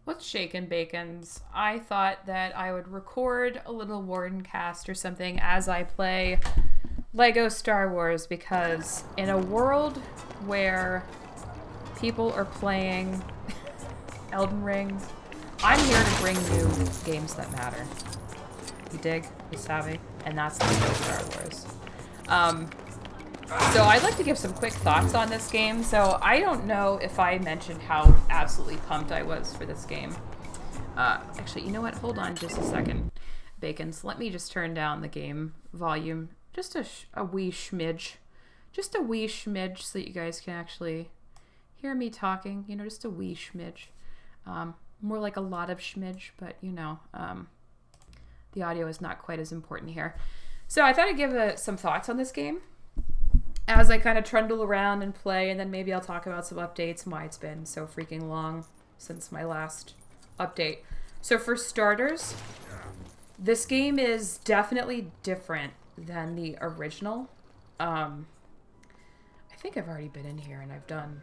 What's shakin' bacons? I thought that I would record a little Warden cast or something as I play Lego Star Wars, because in a world where people are playing Elden Ring, I'm here to bring you games that matter. You dig? You savvy? And that's Lego Star Wars. So I'd like to give some quick thoughts on this game. So I don't know if I mentioned how absolutely pumped I was for this game. Actually, you know what? Hold on just a second. Bacons, let me just turn down the game volume just a wee schmidge. Just a wee schmidge so that you guys can actually hear me talking. You know, just a wee schmidge. More like a lot of schmidge, but you know, the audio is not quite as important here. So I thought I'd give some thoughts on this game as I kind of trundle around and play, and then maybe I'll talk about some updates and why it's been so freaking long since my last update. So for starters, this game is definitely different than the original. I think I've already been in here and I've done...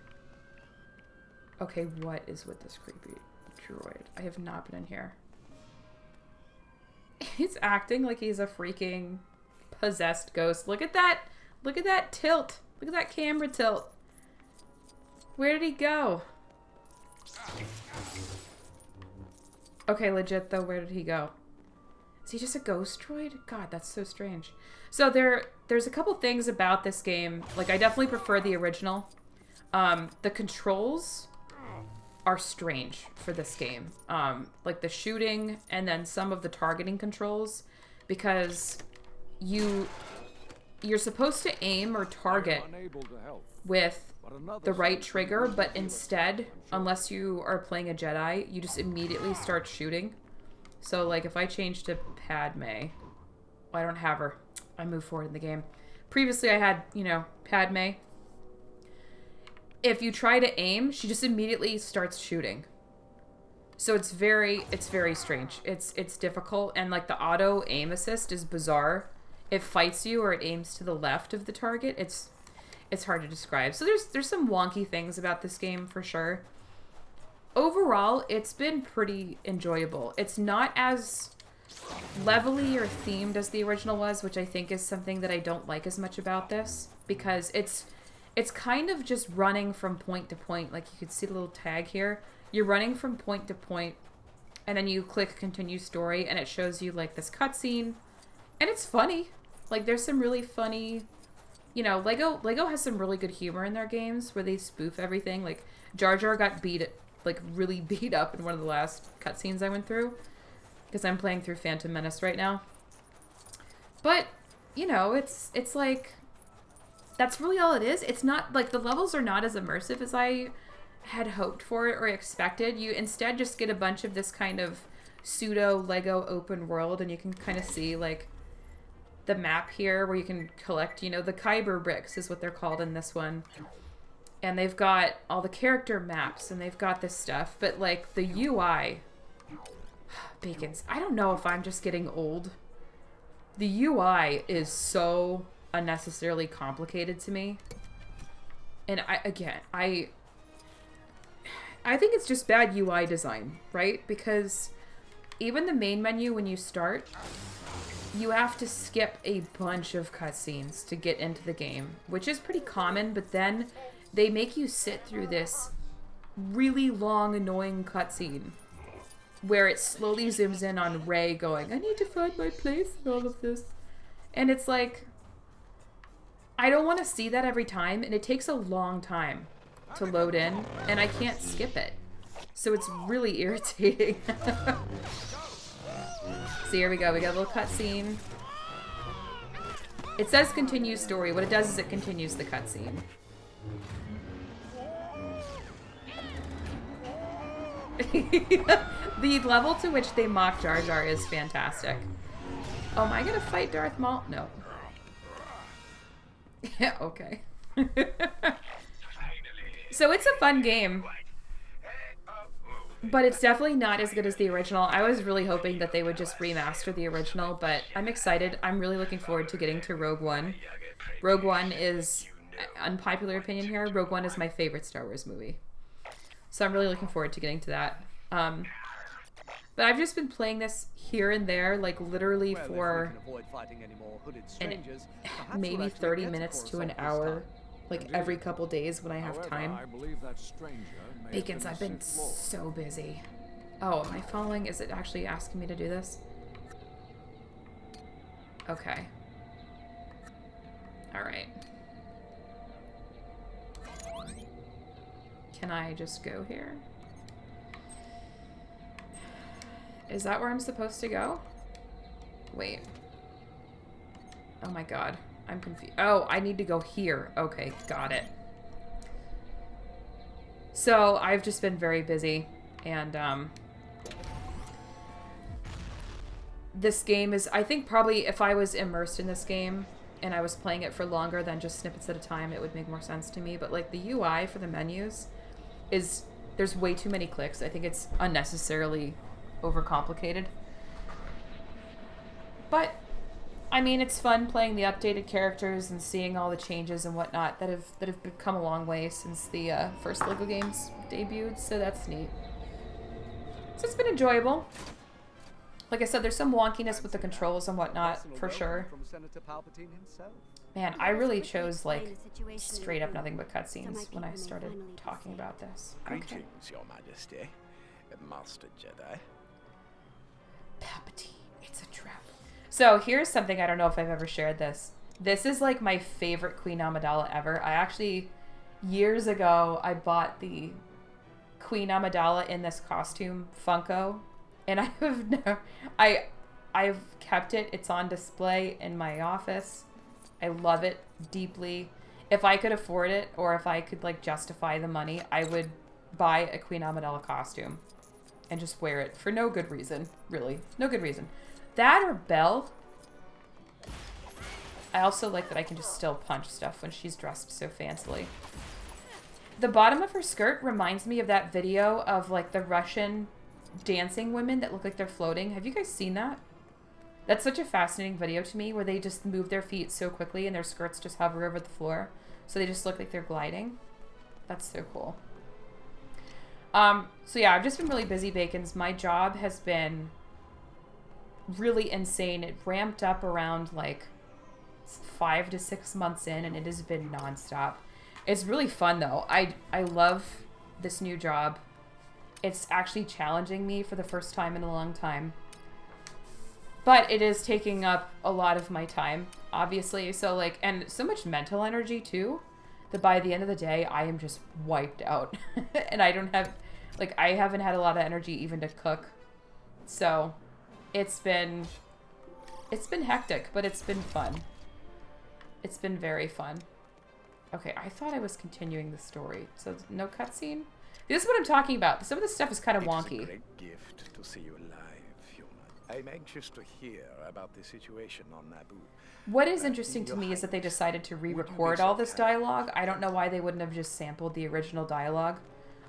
Okay, what is with this creepy droid? I have not been in here. He's acting like he's a freaking possessed ghost. Look at that! Look at that tilt. Look at that camera tilt. Where did he go? Okay, legit though, where did he go? Is he just a ghost droid? God, that's so strange. So there's a couple things about this game. Like, I definitely prefer the original. The controls are strange for this game. Like the shooting and then some of the targeting controls, because you're supposed to aim or target with the right trigger, but instead, unless you are playing a Jedi, you just immediately start shooting. So, like, if I change to Padme, well, I don't have her. I move forward in the game. Previously, I had, you know, Padme. If you try to aim, she just immediately starts shooting. So it's very strange. It's difficult, and, like, the auto aim assist is bizarre. It fights you or it aims to the left of the target. It's hard to describe. So there's some wonky things about this game for sure. Overall, it's been pretty enjoyable. It's not as levelly or themed as the original was, which I think is something that I don't like as much about this, because it's kind of just running from point to point. Like, you can see the little tag here. You're running from point to point, and then you click continue story, and it shows you, like, this cutscene, and it's funny. Like, there's some really funny, you know, Lego has some really good humor in their games where they spoof everything. Like, Jar Jar got really beat up in one of the last cutscenes I went through, because I'm playing through Phantom Menace right now. But, you know, it's like, that's really all it is. It's not, like, the levels are not as immersive as I had hoped for or expected. You instead just get a bunch of this kind of pseudo Lego open world, and you can kind of see, like, the map here where you can collect, you know, the Kyber bricks is what they're called in this one. And they've got all the character maps, and they've got this stuff. But, like, the UI... Bacons. I don't know if I'm just getting old. The UI is so unnecessarily complicated to me. And I think it's just bad UI design, right? Because even the main menu when you start, you have to skip a bunch of cutscenes to get into the game, which is pretty common, but then they make you sit through this really long, annoying cutscene where it slowly zooms in on Rey going, I need to find my place in all of this. And it's like, I don't want to see that every time, and it takes a long time to load in, and I can't skip it. So it's really irritating. So here we go. We got a little cutscene. It says continue story. What it does is it continues the cutscene. The level to which they mock Jar Jar is fantastic. Oh, am I gonna fight Darth Maul? No. Yeah, okay. So it's a fun game, but it's definitely not as good as the original. I was really hoping that they would just remaster the original, but I'm excited. I'm really looking forward to getting to Rogue One. Rogue One is, unpopular opinion here, Rogue One is my favorite Star Wars movie. So I'm really looking forward to getting to that. But I've just been playing this here and there, like literally for maybe 30 minutes to an hour, like every couple days when I have time. Bacons, I've been so busy. Oh, am I following? Is it actually asking me to do this? Okay. Alright. Can I just go here? Is that where I'm supposed to go? Wait. Oh my god. I'm confused. Oh, I need to go here. Okay, got it. So, I've just been very busy. And, this game is... I think probably if I was immersed in this game and I was playing it for longer than just snippets at a time, it would make more sense to me. But, like, the UI for the menus is... There's way too many clicks. I think it's unnecessarily overcomplicated. But, I mean, it's fun playing the updated characters and seeing all the changes and whatnot that have come a long way since the first LEGO games debuted, so that's neat. So it's been enjoyable. Like I said, there's some wonkiness with the controls and whatnot, for sure. Man, I really chose, like, straight up nothing but cutscenes when I started talking about this. Okay. Greetings, Your Majesty, Master Jedi. Palpatine, it's a trap. So here's something, I don't know if I've ever shared this. This is like my favorite Queen Amidala ever. I actually, years ago, I bought the Queen Amidala in this costume Funko, and I've kept it. It's on display in my office. I love it deeply. If I could afford it, or if I could like justify the money, I would buy a Queen Amidala costume and just wear it for no good reason, really. No good reason. That or Belle. I also like that I can just still punch stuff when she's dressed so fancily. The bottom of her skirt reminds me of that video of like the Russian dancing women that look like they're floating. Have you guys seen that? That's such a fascinating video to me, where they just move their feet so quickly and their skirts just hover over the floor. So they just look like they're gliding. That's so cool. So yeah, I've just been really busy, Bacons. My job has been really insane. It ramped up around like 5 to 6 months in, and it has been nonstop. It's really fun though. I love this new job. It's actually challenging me for the first time in a long time. But it is taking up a lot of my time, obviously. So like, and so much mental energy too, that by the end of the day, I am just wiped out. And I don't have, like, I haven't had a lot of energy even to cook. So it's been hectic, but it's been fun. It's been very fun. Okay, I thought I was continuing the story. So no cutscene? This is what I'm talking about. Some of this stuff is kind of wonky. It's a great gift to see you alive, human. I'm anxious to hear about the situation on Naboo. What is interesting to me is that they decided to re-record all this dialogue. I don't know why they wouldn't have just sampled the original dialogue,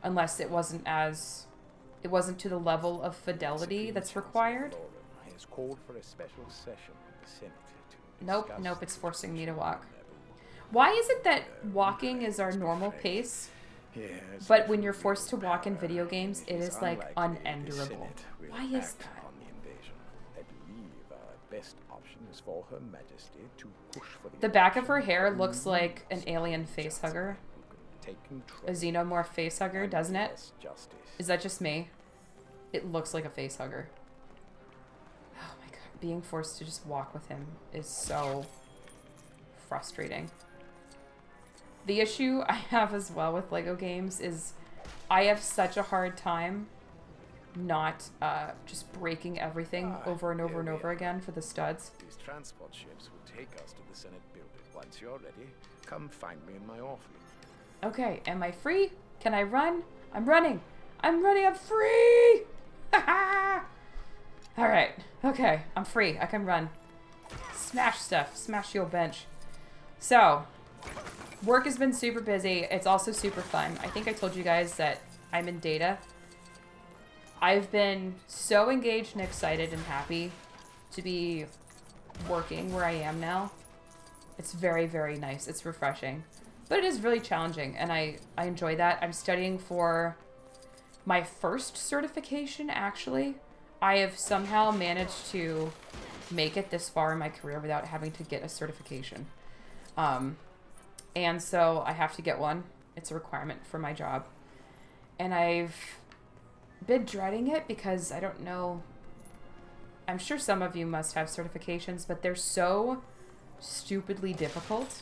unless it wasn't to the level of fidelity that's required. Called for a special session of the Senate to Nope, it's forcing me to walk. Why is it that walking is our normal pace, but when you're forced to walk in video games, it is like unendurable? Why is that? Best option is for Her Majesty to push for the back of her hair looks like an alien face hugger. A xenomorph face hugger, doesn't it? Is that just me? It looks like a face hugger. Oh my god, being forced to just walk with him is so frustrating. The issue I have as well with LEGO games is I have such a hard time not just breaking everything over and over and over again for the studs. These transport ships will take us to the Senate building. Once you're ready, come find me in my office. Okay, am I free? Can I run? I'm running! I'm running! I'm free! Alright, okay, I'm free. I can run. Smash stuff. Smash your bench. So, work has been super busy. It's also super fun. I think I told you guys that I'm in data. I've been so engaged and excited and happy to be working where I am now. It's very, very nice. It's refreshing. But it is really challenging, and I enjoy that. I'm studying for my first certification, actually. I have somehow managed to make it this far in my career without having to get a certification. And so I have to get one. It's a requirement for my job. And I've been dreading it because I don't know. I'm sure some of you must have certifications, but they're so stupidly difficult.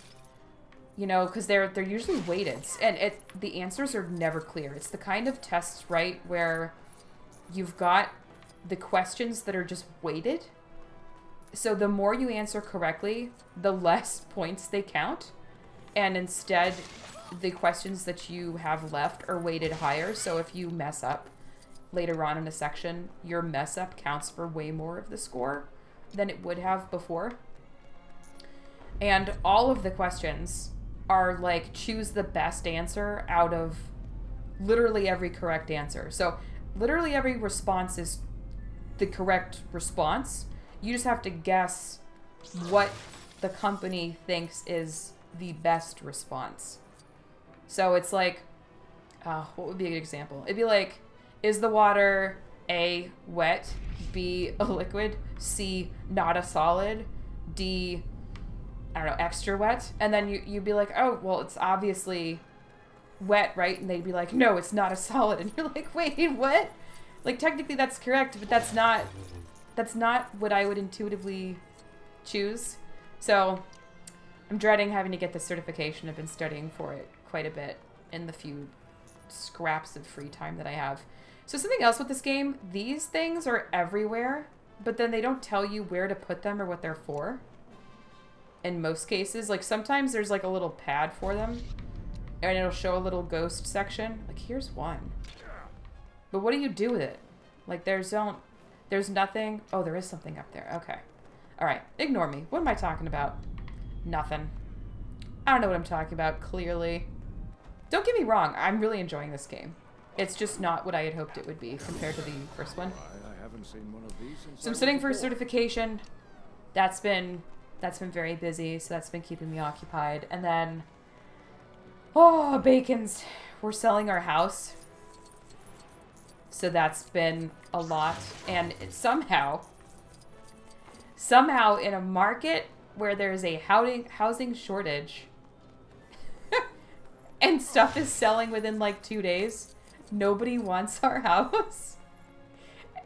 You know, because they're usually weighted, and the answers are never clear. It's the kind of test, right, where you've got the questions that are just weighted. So the more you answer correctly, the less points they count. And instead, the questions that you have left are weighted higher. So if you mess up later on in a section, your mess up counts for way more of the score than it would have before. And all of the questions are like, choose the best answer out of literally every correct answer. So literally every response is the correct response. You just have to guess what the company thinks is the best response. So it's like, what would be a good example? It'd be like, is the water A, wet, B, a liquid, C, not a solid, D, I don't know, extra wet? And then you'd be like, oh, well, it's obviously wet, right? And they'd be like, no, it's not a solid. And you're like, wait, what? Like, technically that's correct, but that's not what I would intuitively choose. So I'm dreading having to get the certification. I've been studying for it quite a bit in the few scraps of free time that I have. So something else with this game, these things are everywhere, but then they don't tell you where to put them or what they're for. In most cases, like sometimes there's like a little pad for them and it'll show a little ghost section. Like, here's one. But what do you do with it? Like, there's nothing. Oh, there is something up there. Okay. All right. Ignore me. What am I talking about? Nothing. I don't know what I'm talking about, clearly. Don't get me wrong. I'm really enjoying this game. It's just not what I had hoped it would be compared to the first one. I haven't seen one of these since So I'm studying for certification. That's been very busy, so that's been keeping me occupied. And then, oh, Bacons. We're selling our house. So that's been a lot. And somehow in a market where there's a housing shortage and stuff is selling within like 2 days, nobody wants our house.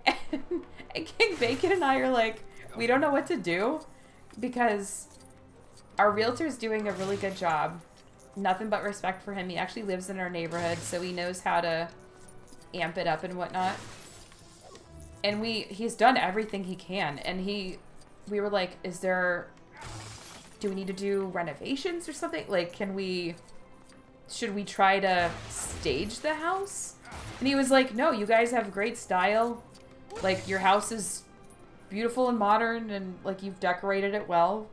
And King Bacon and I are like, we don't know what to do because our realtor's doing a really good job. Nothing but respect for him. He actually lives in our neighborhood, so he knows how to amp it up and whatnot. And he's done everything he can. And we were like, do we need to do renovations or something? Like, should we try to stage the house? And he was like, no, you guys have great style. Like, your house is beautiful and modern and like you've decorated it well.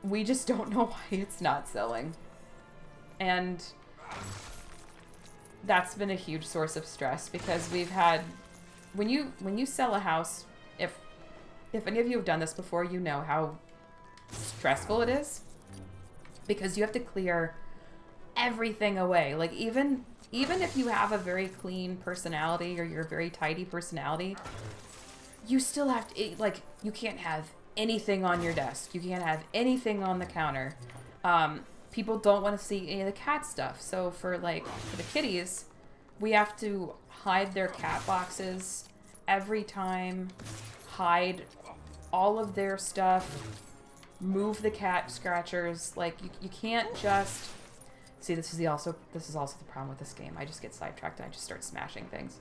We just don't know why it's not selling. And that's been a huge source of stress because we've had, when you sell a house, if any of you have done this before, you know how stressful it is because you have to clear everything away. Like even if you have a very clean personality or you're a very tidy personality, you still have to, like, you can't have anything on your desk. You can't have anything on the counter. People don't want to see any of the cat stuff. So for the kitties, we have to hide their cat boxes every time, hide all of their stuff, move the cat scratchers. Like, you can't just... See, this is also the problem with this game. I just get sidetracked and I just start smashing things.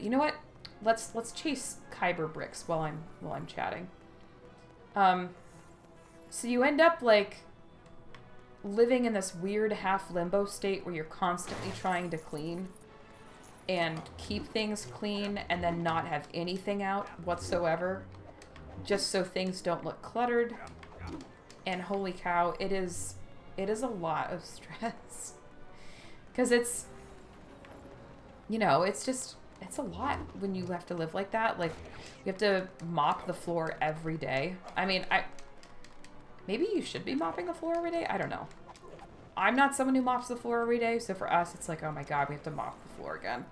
You know what? Let's chase Kyber bricks while I'm chatting. So you end up like living in this weird half limbo state where you're constantly trying to clean and keep things clean and then not have anything out whatsoever, just so things don't look cluttered. And holy cow, it is a lot of stress because it's a lot when you have to live like that. Like, you have to mop the floor every day. I mean, maybe you should be mopping the floor every day. I don't know. I'm not someone who mops the floor every day, so for us, it's like, oh my god, we have to mop the floor again.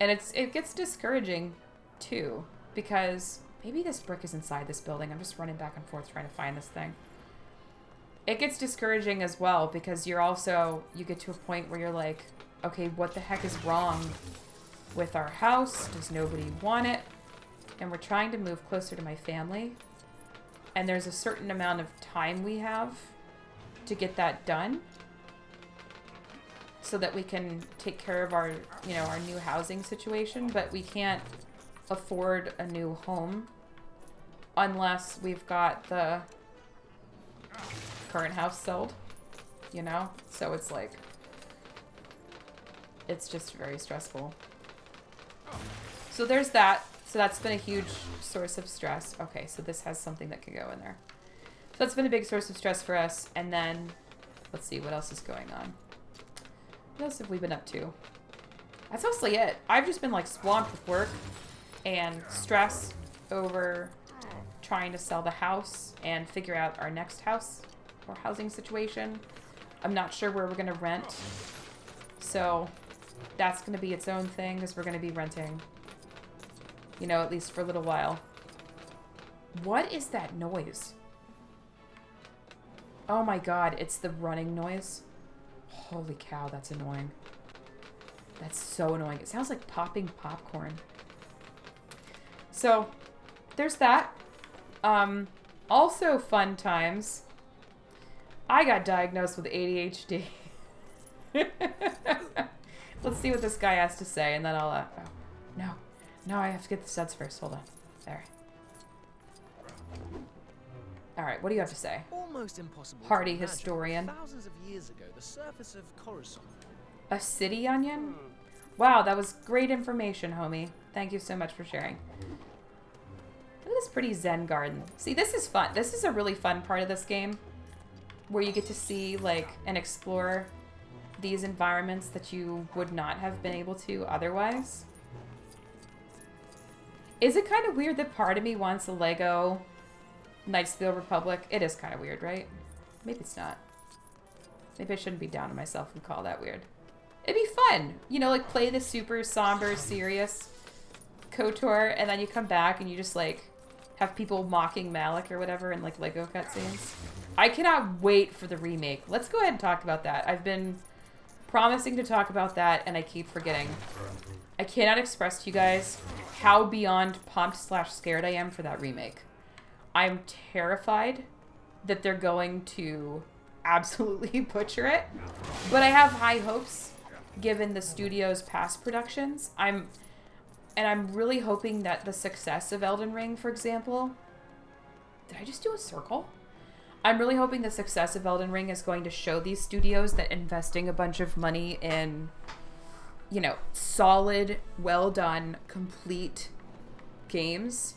And it gets discouraging, too, because maybe this brick is inside this building. I'm just running back and forth trying to find this thing. It gets discouraging as well, because you get to a point where you're like, okay, what the heck is wrong with our house? Does nobody want it? And we're trying to move closer to my family. And there's a certain amount of time we have to get that done so that we can take care of our, our new housing situation, but we can't afford a new home unless we've got the current house sold, So it's like, it's just very stressful. So there's that. So that's been a huge source of stress. Okay, so this has something that could go in there. So that's been a big source of stress for us. And then, let's see, what else is going on? What else have we been up to? That's mostly it. I've just been like swamped with work and stress over trying to sell the house and figure out our next house or housing situation. I'm not sure where we're going to rent. So that's going to be its own thing because we're going to be renting, at least for a little while. What is that noise? Oh my god, it's the running noise. Holy cow, that's annoying. That's so annoying. It sounds like popping popcorn. So, there's that. Also fun times. I got diagnosed with ADHD. Let's see what this guy has to say, and then I'll, oh, no, I have to get the suds first. Hold on. There. Alright, what do you have to say? Almost impossible. Hardy historian. Thousands of years ago, the surface of Coruscant. A city onion? Wow, that was great information, homie. Thank you so much for sharing. Look at this pretty zen garden. See, this is fun. This is a really fun part of this game, where you get to see, like, and explore these environments that you would not have been able to otherwise. Is it kind of weird that part of me wants a Lego Knights of the Old Republic? It is kind of weird, right? Maybe it's not. Maybe I shouldn't be down on myself and call that weird. It'd be fun. Like, play the super somber, serious KOTOR, and then you come back and you just, like, have people mocking Malik or whatever in, like, Lego cutscenes. I cannot wait for the remake. Let's go ahead and talk about that. I've been promising to talk about that, and I keep forgetting. I cannot express to you guys how beyond pumped/scared I am for that remake. I'm terrified that they're going to absolutely butcher it, but I have high hopes given the studio's past productions. I'm really hoping that the success of Elden Ring, for example, did I just do a circle? I'm really hoping the success of Elden Ring is going to show these studios that investing a bunch of money in, solid, well done, complete games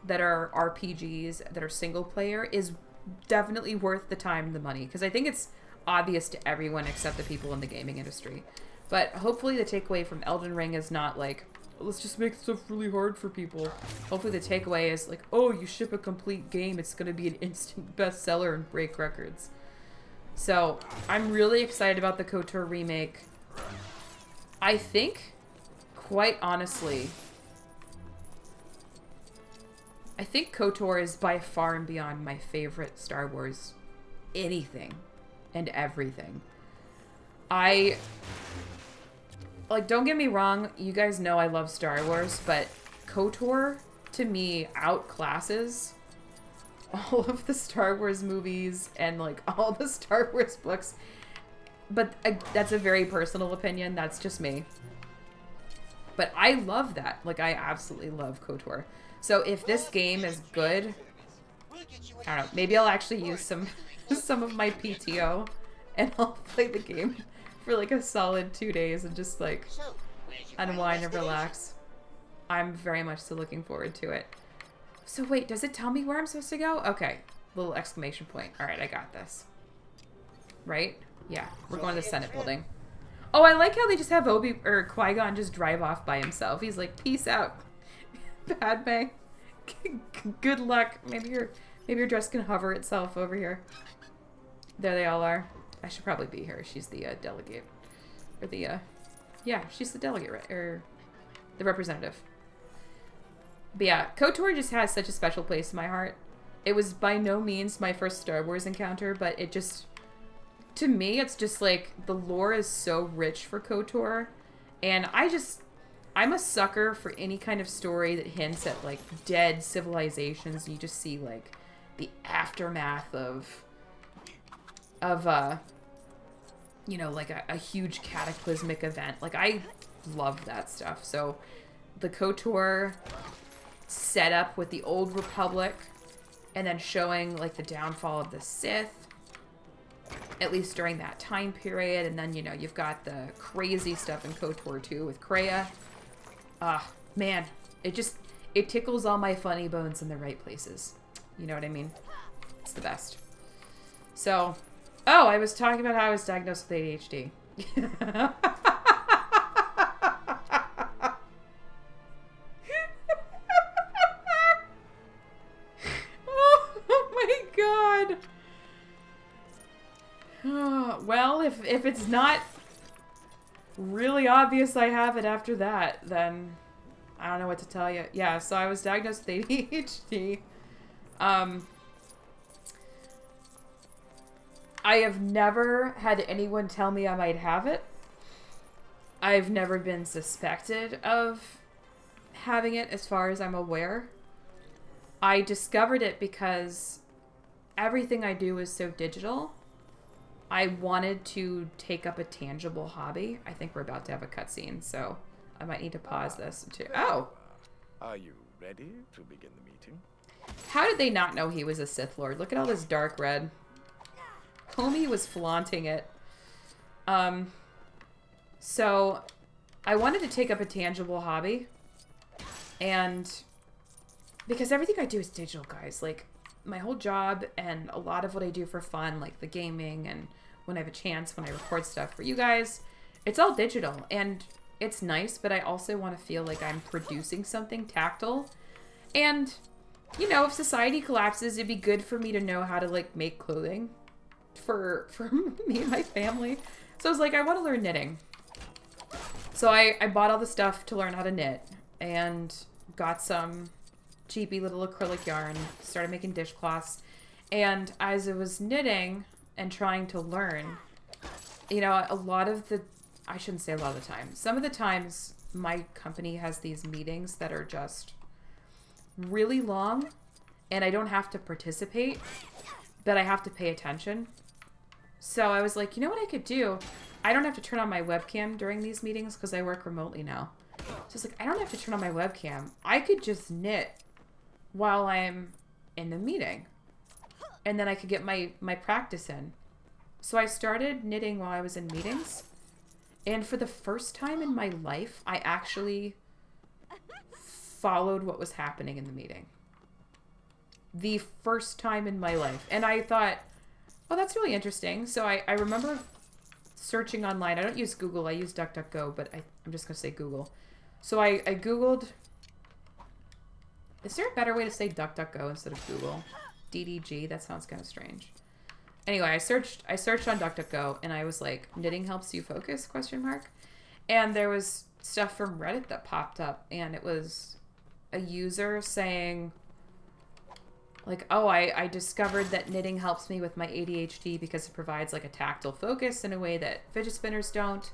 that are RPGs, that are single player, is definitely worth the time and the money. Because I think it's obvious to everyone except the people in the gaming industry. But hopefully the takeaway from Elden Ring is not like, let's just make stuff really hard for people. Hopefully the takeaway is like, oh, you ship a complete game, it's going to be an instant bestseller and break records. So I'm really excited about the KOTOR remake. I think, quite honestly, I think KOTOR is by far and beyond my favorite Star Wars anything and everything. Don't get me wrong, you guys know I love Star Wars, but KOTOR, to me, outclasses all of the Star Wars movies and, like, all the Star Wars books. But that's a very personal opinion. That's just me. But I love that. Like, I absolutely love KOTOR. So if this game is good, I don't know, maybe I'll actually use some of my PTO and I'll play the game for like a solid 2 days and just like unwind and relax. I'm very much still looking forward to it. So wait, does it tell me where I'm supposed to go? Okay, little exclamation point. All right, I got this. Right? Yeah, we're going to the Senate building. Oh, I like how they just have Qui-Gon just drive off by himself. He's like, peace out, Padme. Good luck. Maybe your dress can hover itself over here. There they all are. I should probably be here. She's the delegate. Or the, yeah, she's the delegate, right? Or the representative. But yeah, Kotor just has such a special place in my heart. It was by no means my first Star Wars encounter, but it just, to me, it's just like, the lore is so rich for Kotor. And I'm a sucker for any kind of story that hints at, like, dead civilizations. You just see, like, the aftermath of you know, like a huge cataclysmic event. Like, I love that stuff. So, the Kotor setup with the Old Republic, and then showing, like, the downfall of the Sith, at least during that time period. And then, you know, you've got the crazy stuff in KOTOR 2 with Kreia. Man, it tickles all my funny bones in the right places. You know what I mean? It's the best. So, oh, I was talking about how I was diagnosed with ADHD. Well, if it's not really obvious I have it after that, then I don't know what to tell you. Yeah, so I was diagnosed with ADHD. I have never had anyone tell me I might have it. I've never been suspected of having it as far as I'm aware. I discovered it because everything I do is so digital. I wanted to take up a tangible hobby. I think we're about to have a cutscene, so I might need to pause this. Oh! Are you ready to begin the meeting? How did they not know he was a Sith Lord? Look at all this dark red. Homie was flaunting it. So I wanted to take up a tangible hobby. And because everything I do is digital, guys. Like, my whole job and a lot of what I do for fun, like the gaming and when I have a chance, when I record stuff for you guys, it's all digital. And it's nice, but I also want to feel like I'm producing something tactile. And, you know, if society collapses, it'd be good for me to know how to, like, make clothing for me and my family. So I was like, I want to learn knitting. So I bought all the stuff to learn how to knit and got some cheapy little acrylic yarn, started making dishcloths. And as I was knitting and trying to learn, you know, a lot of the, I shouldn't say a lot of the time, some of the times my company has these meetings that are just really long and I don't have to participate, but I have to pay attention. So I was like, you know what I could do? I don't have to turn on my webcam during these meetings because I work remotely now. So I was like, I don't have to turn on my webcam. I could just knit while I'm in the meeting. And then I could get my practice in. So I started knitting while I was in meetings. And for the first time in my life, I actually followed what was happening in the meeting. The first time in my life. And I thought, oh, that's really interesting. So I remember searching online. I don't use Google. I use DuckDuckGo, but I'm just going to say Google. So I Googled... Is there a better way to say DuckDuckGo instead of Google? DDG? That sounds kind of strange. Anyway, I searched on DuckDuckGo, and I was like, knitting helps you focus, ? And there was stuff from Reddit that popped up, and it was a user saying, like, oh, I discovered that knitting helps me with my ADHD because it provides, like, a tactile focus in a way that fidget spinners don't.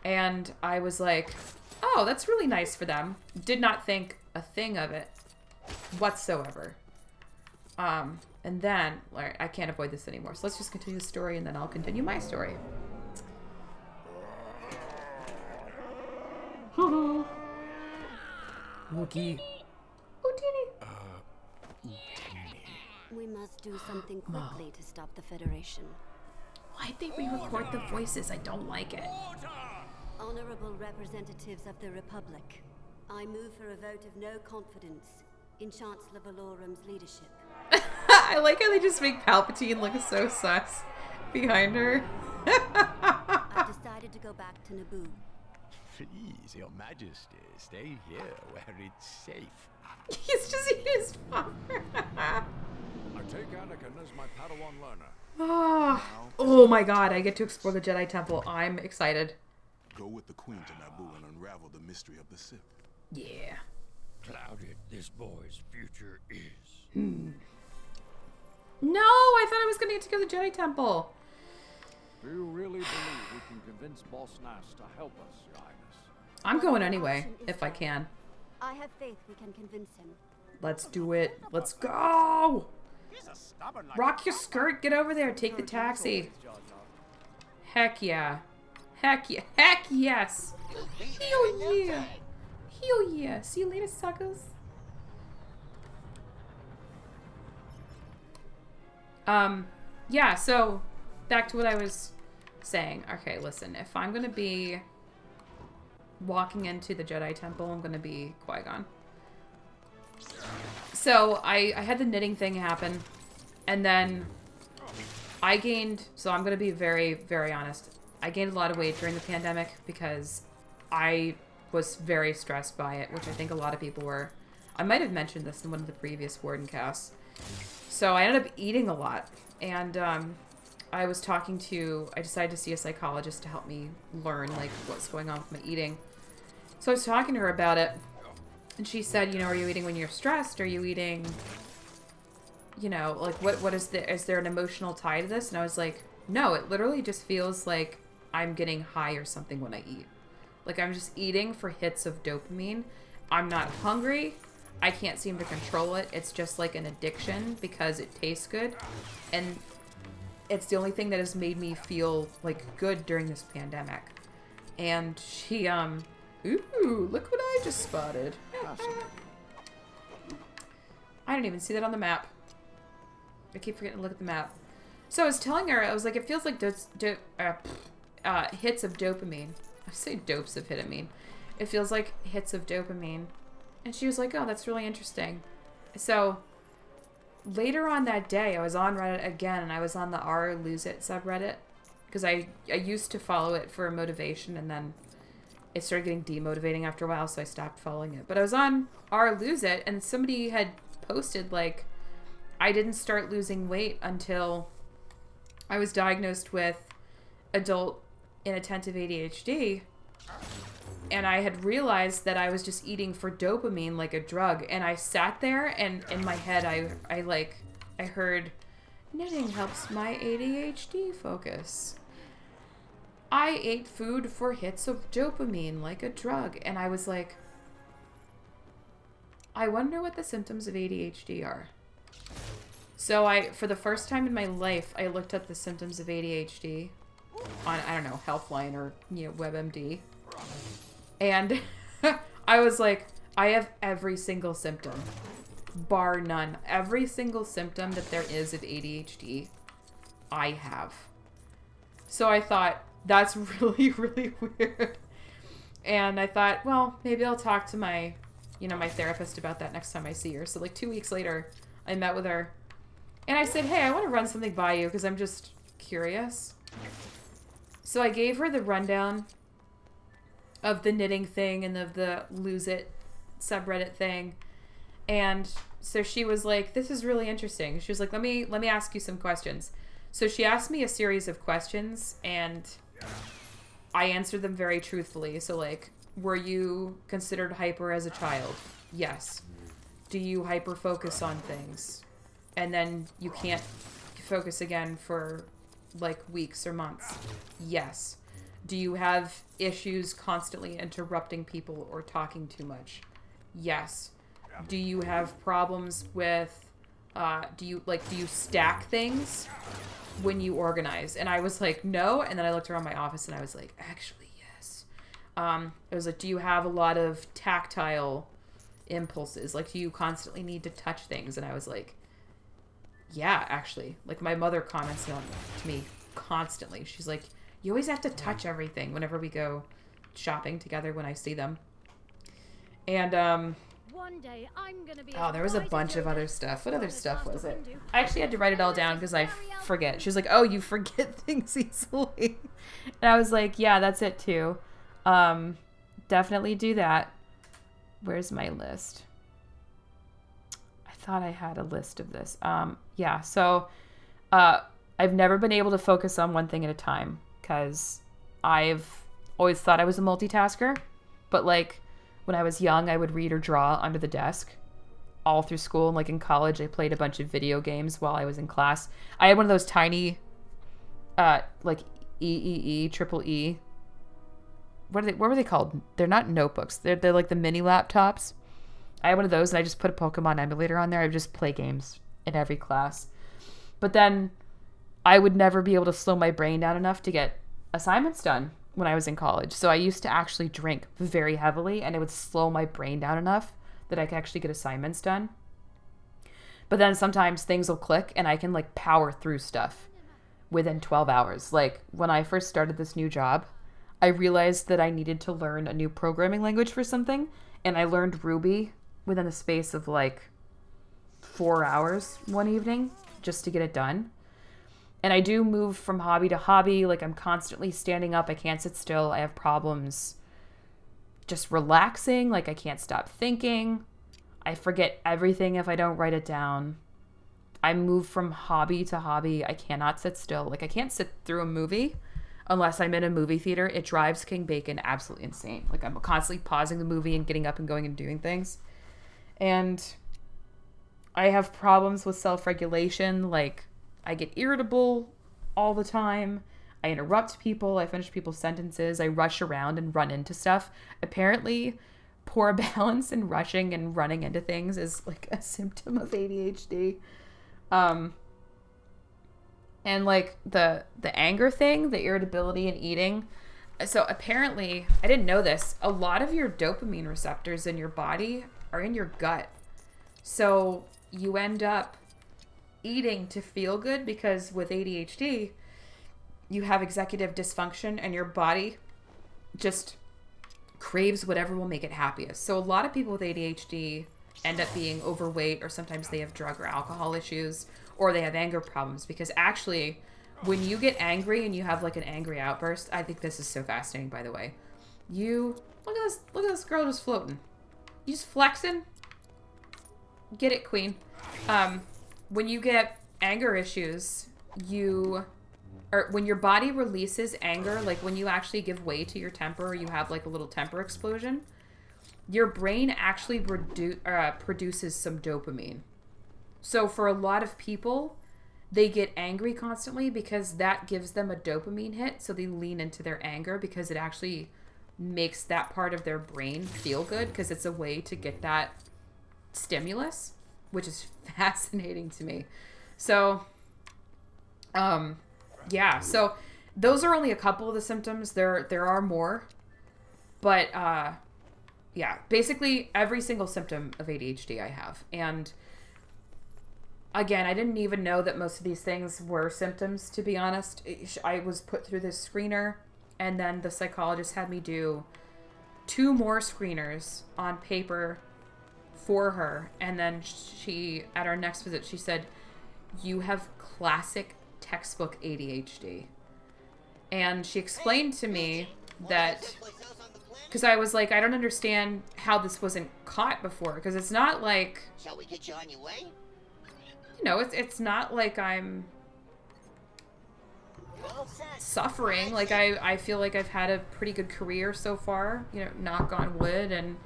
And I was like, oh, that's really nice for them. Did not think a thing of it whatsoever. And then, I can't avoid this anymore. So let's just continue the story, and then I'll continue my story. Wookie. Ootini. We must do something quickly to stop the Federation. Why'd they re-record the voices? I don't like it. Honorable representatives of the Republic, I move for a vote of no confidence in Chancellor Valorum's leadership. I like how they just make Palpatine look so sus behind her. I've decided to go back to Naboo. Please, Your Majesty, stay here where it's safe. He's just eating his father. Are take Anakin as my Padawan learner. Oh my god, I get to explore the Jedi Temple. I'm excited. Go with the Queen to Naboo and unravel the mystery of the Sith. Yeah. Clouded this boy's future is. No, I thought I was going to get to go to the Jedi Temple. Do you really believe we can convince Boss Nass to help us, Your Highness? I'm going anyway, if I can. I have faith we can convince him. Let's do it. Let's go. Rock your skirt. Get over there. Take the taxi. Heck yeah. Heck yeah. Heck yes. Hell yeah. Hell yeah. See you later, suckers. Yeah, so back to what I was saying. Okay, listen. If I'm going to be walking into the Jedi Temple, I'm going to be Qui-Gon. So I had the knitting thing happen, and then I gained, so I'm going to be very, very honest. I gained a lot of weight during the pandemic because I was very stressed by it, which I think a lot of people were. I might have mentioned this in one of the previous Warden casts. So I ended up eating a lot, and I decided to see a psychologist to help me learn, like, what's going on with my eating. So I was talking to her about it, and she said, you know, are you eating when you're stressed? Are you eating, you know, like, is there an emotional tie to this? And I was like, no, it literally just feels like I'm getting high or something when I eat. Like, I'm just eating for hits of dopamine. I'm not hungry. I can't seem to control it. It's just like an addiction because it tastes good. And it's the only thing that has made me feel, like, good during this pandemic. And she, ooh, look what I just spotted. I didn't even see that on the map. I keep forgetting to look at the map. So I was telling her, I was like, it feels like hits of dopamine. I say dopes of hitamine. It feels like hits of dopamine. And she was like, oh, that's really interesting. So later on that day, I was on Reddit again, and I was on the R Lose It subreddit. Because I used to follow it for motivation, and then it started getting demotivating after a while, so I stopped following it. But I was on R Lose It, and somebody had posted, like, I didn't start losing weight until I was diagnosed with adult inattentive ADHD. And I had realized that I was just eating for dopamine like a drug. And I sat there, and in my head, I heard, knitting helps my ADHD focus. I ate food for hits of dopamine like a drug. And I was like, I wonder what the symptoms of ADHD are. So for the first time in my life, I looked up the symptoms of ADHD on, I don't know, Healthline or, you know, WebMD. And I was like, I have every single symptom, bar none. Every single symptom that there is of ADHD, I have. So I thought, that's really, really weird. And I thought, well, maybe I'll talk to my therapist about that next time I see her. So like 2 weeks later, I met with her. And I said, hey, I want to run something by you because I'm just curious. So I gave her the rundown of the knitting thing and of the Lose It subreddit thing. And so she was like, this is really interesting. She was like, let me ask you some questions. So she asked me a series of questions, and I answered them very truthfully. So like, were you considered hyper as a child? Yes. Do you hyper focus on things? And then you can't focus again for like weeks or months? Yes. Do you have issues constantly interrupting people or talking too much? Yes. Do you have problems with, do you stack things when you organize? And I was like, no. And then I looked around my office and I was like, actually, yes. It was like, do you have a lot of tactile impulses? Like, do you constantly need to touch things? And I was like, yeah, actually. Like, my mother comments on to me constantly. She's like, you always have to touch everything whenever we go shopping together when I see them. And, One day I'm gonna be there was a bunch of other stuff. What other stuff was it? I actually had to write it all down because I forget. She was like, oh, you forget things easily. And I was like, yeah, that's it too. Definitely do that. Where's my list? I thought I had a list of this. Yeah, so I've never been able to focus on one thing at a time because I've always thought I was a multitasker. But like when I was young, I would read or draw under the desk all through school. And like in college, I played a bunch of video games while I was in class. I had one of those tiny, like triple E. What were they called? They're not notebooks. They're like the mini laptops. I had one of those and I just put a Pokemon emulator on there. I would just play games in every class. But then I would never be able to slow my brain down enough to get assignments done when I was in college. So I used to actually drink very heavily and it would slow my brain down enough that I could actually get assignments done. But then sometimes things will click and I can like power through stuff within 12 hours. Like when I first started this new job, I realized that I needed to learn a new programming language for something. And I learned Ruby within the space of like 4 hours one evening just to get it done. And I do move from hobby to hobby. Like I'm constantly standing up. I can't sit still. I have problems just relaxing. Like I can't stop thinking. I forget everything if I don't write it down. I move from hobby to hobby. I cannot sit still. Like I can't sit through a movie unless I'm in a movie theater. It drives King Bacon absolutely insane. Like I'm constantly pausing the movie and getting up and going and doing things. And I have problems with self-regulation. Like I get irritable all the time. I interrupt people. I finish people's sentences. I rush around and run into stuff. Apparently, poor balance and rushing and running into things is like a symptom of ADHD. And like the anger thing, the irritability and eating. So apparently, I didn't know this, a lot of your dopamine receptors in your body are in your gut. So you end up eating to feel good because with ADHD, you have executive dysfunction and your body just craves whatever will make it happiest. So a lot of people with ADHD end up being overweight, or sometimes they have drug or alcohol issues, or they have anger problems, because actually when you get angry and you have like an angry outburst, I think this is so fascinating, by the way. You look at this girl just floating. You just flexing. Get it, queen. When you get anger issues, or when your body releases anger, like when you actually give way to your temper, or you have like a little temper explosion, your brain actually produces some dopamine. So for a lot of people, they get angry constantly because that gives them a dopamine hit. So they lean into their anger because it actually makes that part of their brain feel good, because it's a way to get that stimulus, which is fascinating to me. So, yeah, so those are only a couple of the symptoms. There are more, but yeah, basically every single symptom of ADHD I have. And again, I didn't even know that most of these things were symptoms, to be honest. I was put through this screener, and then the psychologist had me do 2 more screeners on paper for her. And then she, at our next visit, she said, "You have classic textbook ADHD." And she explained to me that, because I was like, I don't understand how this wasn't caught before, because it's not like, shall we get you on your way? You know, it's not like I'm suffering. Like I feel like I've had a pretty good career so far, you know, knock on wood, and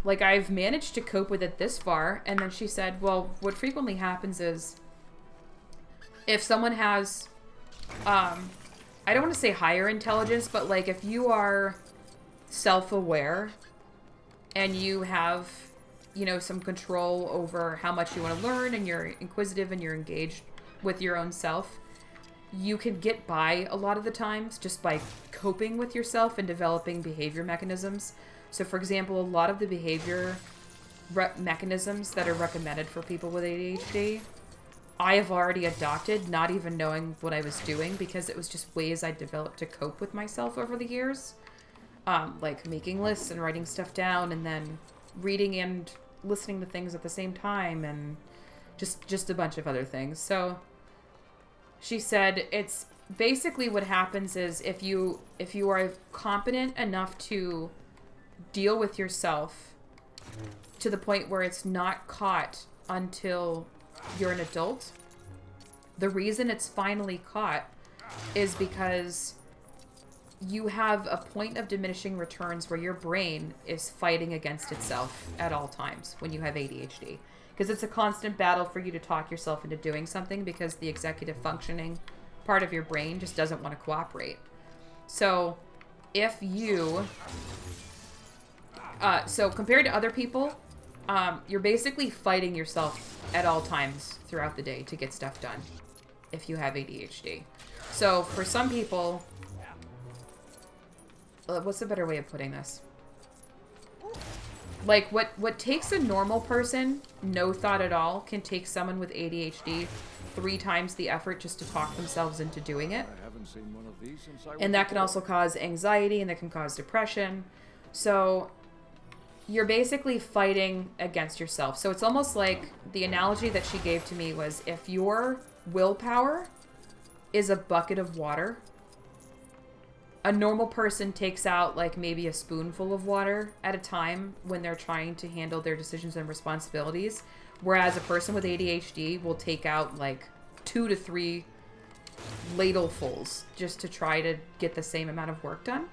like I've managed to cope with it this far. And then she said, well, what frequently happens is if someone has, I don't want to say higher intelligence, but like if you are self-aware and you have, you know, some control over how much you want to learn, and you're inquisitive and you're engaged with your own self, you can get by a lot of the times just by coping with yourself and developing behavior mechanisms. So for example, a lot of the behavior mechanisms that are recommended for people with ADHD, I have already adopted, not even knowing what I was doing, because it was just ways I developed to cope with myself over the years. Like making lists and writing stuff down, and then reading and listening to things at the same time, and just a bunch of other things. So she said it's basically what happens is if you are competent enough to deal with yourself to the point where it's not caught until you're an adult. The reason it's finally caught is because you have a point of diminishing returns where your brain is fighting against itself at all times when you have ADHD. Because it's a constant battle for you to talk yourself into doing something because the executive functioning part of your brain just doesn't want to cooperate. So if you... so compared to other people, you're basically fighting yourself at all times throughout the day to get stuff done if you have ADHD. So for some people... what's a better way of putting this? Like, what takes a normal person, no thought at all, can take someone with ADHD 3 times the effort just to talk themselves into doing it. I haven't seen one of these since I And that can also cause anxiety, and that can cause depression. So you're basically fighting against yourself. So it's almost like the analogy that she gave to me was, if your willpower is a bucket of water, a normal person takes out like maybe a spoonful of water at a time when they're trying to handle their decisions and responsibilities, whereas a person with ADHD will take out like 2 to 3 ladlefuls just to try to get the same amount of work done.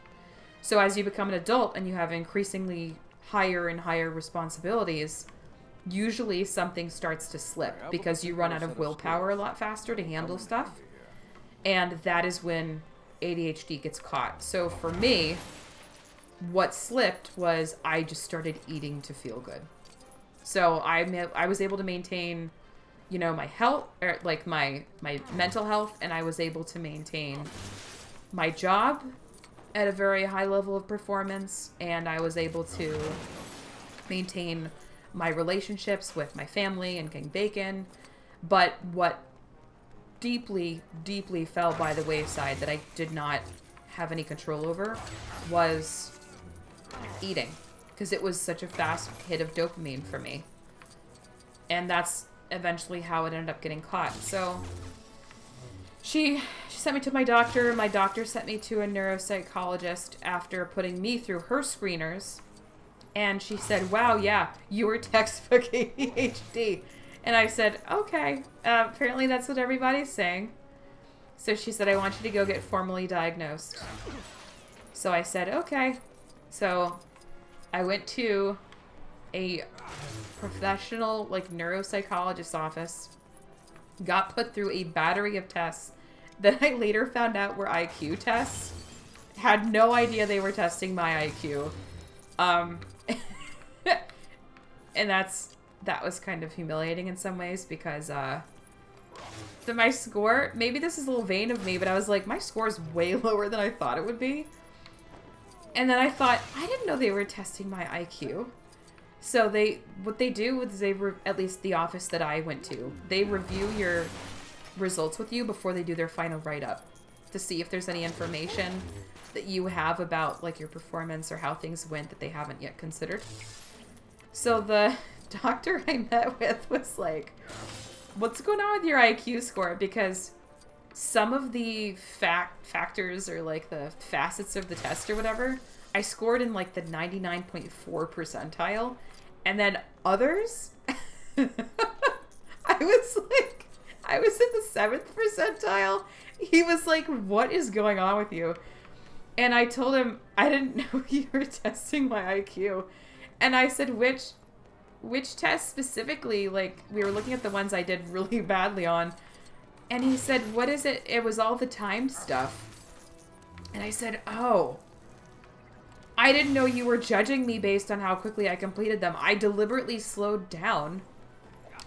So as you become an adult and you have increasingly higher and higher responsibilities, usually something starts to slip because you run out of willpower a lot faster to handle stuff. And that is when ADHD gets caught. So for me, what slipped was I just started eating to feel good. So I was able to maintain, you know, my health, or like my mental health, and I was able to maintain my job at a very high level of performance, and I was able to maintain my relationships with my family and getting bacon. But what deeply, deeply fell by the wayside that I did not have any control over was eating, because it was such a fast hit of dopamine for me. And that's eventually how it ended up getting caught. So she sent me to my doctor. My doctor sent me to a neuropsychologist after putting me through her screeners. And she said, wow, yeah, you were textbook ADHD. And I said, okay, apparently that's what everybody's saying. So she said, I want you to go get formally diagnosed. So I said, okay. So I went to a professional, like, neuropsychologist's office, got put through a battery of tests that I later found out were IQ tests. Had no idea they were testing my IQ. And that was kind of humiliating in some ways, because my score, maybe this is a little vain of me, but I was like, my score is way lower than I thought it would be. And then I thought, I didn't know they were testing my IQ. So what they do is at least the office that I went to, they review your results with you before they do their final write-up to see if there's any information that you have about like your performance or how things went that they haven't yet considered. So the doctor I met with was like, what's going on with your IQ score? Because some of the factors or like the facets of the test or whatever, I scored in like the 99.4 percentile. And then others, I was in the 7th percentile. He was like, what is going on with you? And I told him, I didn't know you were testing my IQ. And I said, which test specifically? Like, we were looking at the ones I did really badly on. And he said, what is it? It was all the timed stuff. And I said, oh, I didn't know you were judging me based on how quickly I completed them. I deliberately slowed down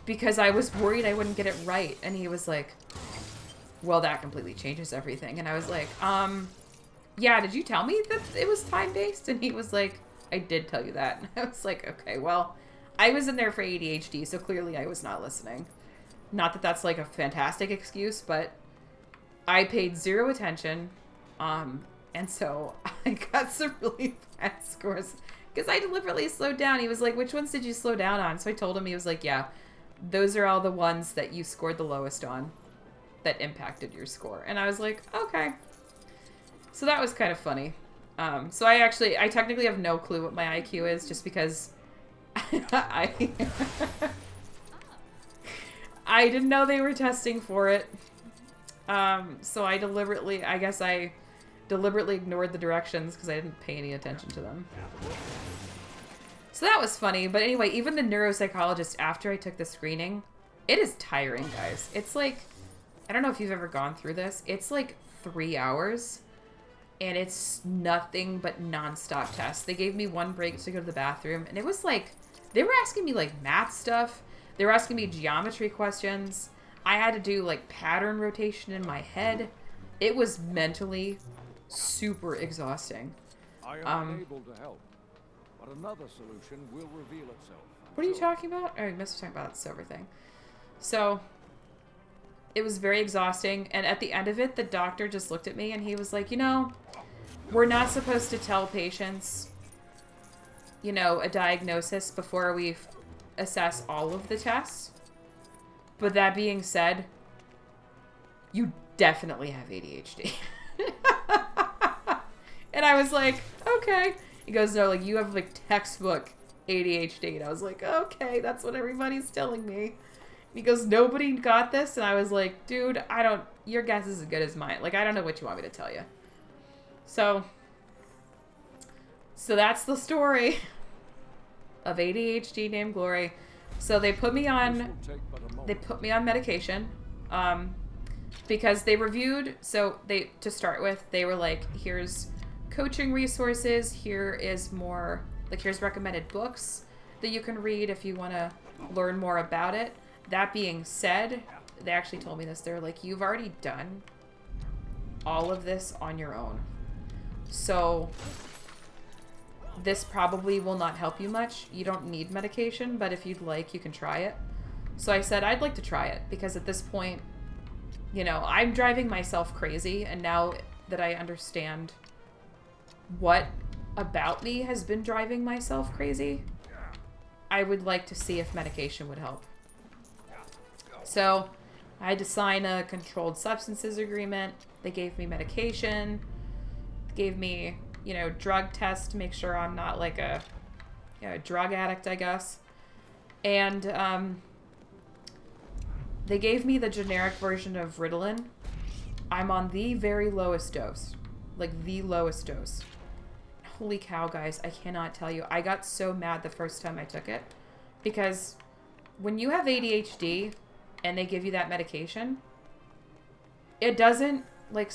because I was worried I wouldn't get it right. And he was like, well, that completely changes everything. And I was like, yeah, did you tell me that it was time-based? And he was like, I did tell you that. And I was like, okay, well, I was in there for ADHD, so clearly I was not listening. Not that that's like a fantastic excuse, but I paid 0 attention. And so I got some really bad scores because I deliberately slowed down. He was like, which ones did you slow down on? So I told him, he was like, yeah, those are all the ones that you scored the lowest on that impacted your score. And I was like, okay. So that was kind of funny. So I technically have no clue what my IQ is just because I didn't know they were testing for it. So I guess I deliberately ignored the directions because I didn't pay any attention to them. So that was funny. But anyway, even the neuropsychologist, after I took the screening, it is tiring, guys. It's like, I don't know if you've ever gone through this. It's like 3 hours, and it's nothing but nonstop tests. They gave me one break to go to the bathroom, and it was like, they were asking me like math stuff. They were asking me geometry questions. I had to do like pattern rotation in my head. It was mentally super exhausting. I am unable to help, but another solution will reveal itself. What are you talking about? Oh, you must be talking about that silver thing. So, it was very exhausting, and at the end of it, the doctor just looked at me and he was like, you know, we're not supposed to tell patients, you know, a diagnosis before we assess all of the tests. But that being said, you definitely have ADHD. And I was like, okay. He goes, no, like, you have, like, textbook ADHD. And I was like, okay, that's what everybody's telling me. And he goes, nobody got this? And I was like, dude, your guess is as good as mine. Like, I don't know what you want me to tell you. So that's the story of ADHD named Glory. So they put me on medication, because they reviewed, to start with, they were like, here's coaching resources, here's recommended books that you can read if you want to learn more about it. That being said, they actually told me this, they're like, you've already done all of this on your own. So this probably will not help you much. You don't need medication, but if you'd like, you can try it. So I said, I'd like to try it, because at this point, you know, I'm driving myself crazy, and now that I understand what about me has been driving myself crazy, I would like to see if medication would help. So I had to sign a controlled substances agreement. They gave me medication, gave me, you know, drug test to make sure I'm not like a drug addict, I guess. And they gave me the generic version of Ritalin. I'm on the very lowest dose. Like, the lowest dose. Holy cow, guys, I cannot tell you. I got so mad the first time I took it. Because when you have ADHD and they give you that medication, it doesn't, like,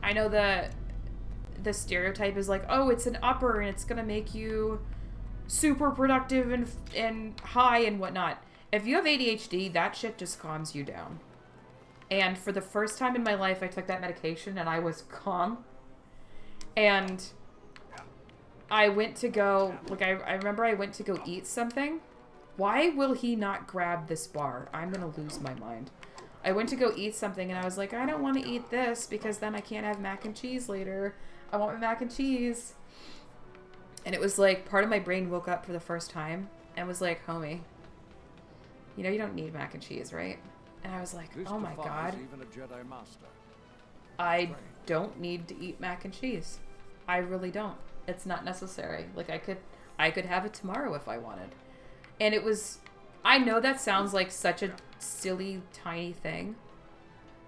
I know the stereotype is like, oh, it's an upper and it's gonna make you super productive and high and whatnot. If you have ADHD, that shit just calms you down. And for the first time in my life, I took that medication and I was calm. And I went to go, like, I remember I went to go eat something. Why will he not grab this bar? I'm gonna lose my mind. I went to go eat something and I was like, I don't want to eat this because then I can't have mac and cheese later. I want my mac and cheese. And it was like, part of my brain woke up for the first time and was like, homie, you know you don't need mac and cheese, right? And I was like, oh my god. Even a Jedi Master. I don't need to eat mac and cheese. I really don't. It's not necessary. Like, I could have it tomorrow if I wanted. And it was, I know that sounds like such a silly, tiny thing.